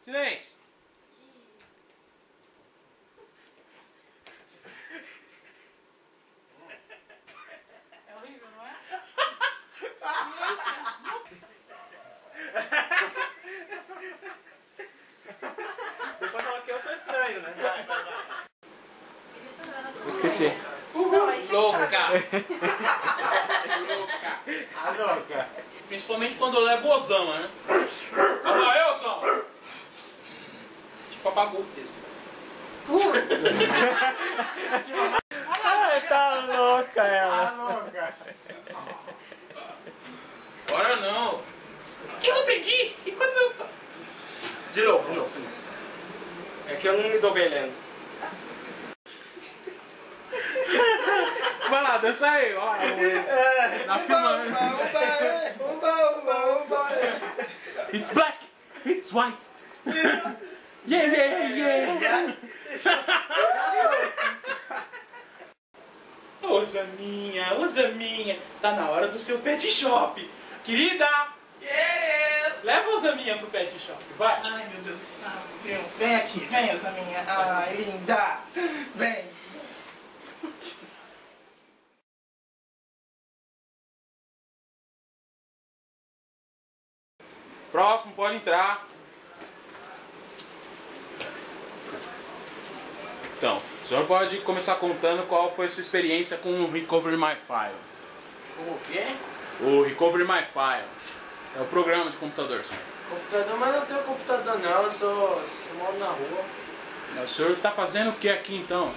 Silêncio! É horrível, não é? Depois fala que eu sou estranho, né? Esqueci. Não, aí você Louca! sabe. Louca! A louca. Principalmente quando eu levo o Osama, né? Calma aí, Osama! Tipo apago mesmo. Ai, tá louca ela. Tá louca. Agora não! Eu aprendi. E quando eu... De novo. É que eu não me dou bem lendo. Vai lá, dança aí, ó. Na filmando. It's black, it's white. Yeah. Ô Zaminha, tá na hora do seu pet shop. Querida, leva o Zaminha pro pet shop, vai. Ai, meu Deus do céu. Vem aqui, vem essa minha. Ai, linda. Vem. Próximo, pode entrar. Então, o senhor pode começar contando qual foi a sua experiência com o Recovery My File. O quê? O Recovery My File é o programa de computador, senhor. Computador? Mas eu não tenho computador não, eu moro na rua. O senhor está fazendo o que aqui então?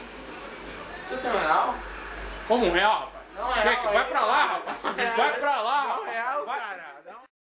Você tem um real? Como R$1, rapaz? Não, R$1, Vai aí, pra lá, cara. rapaz.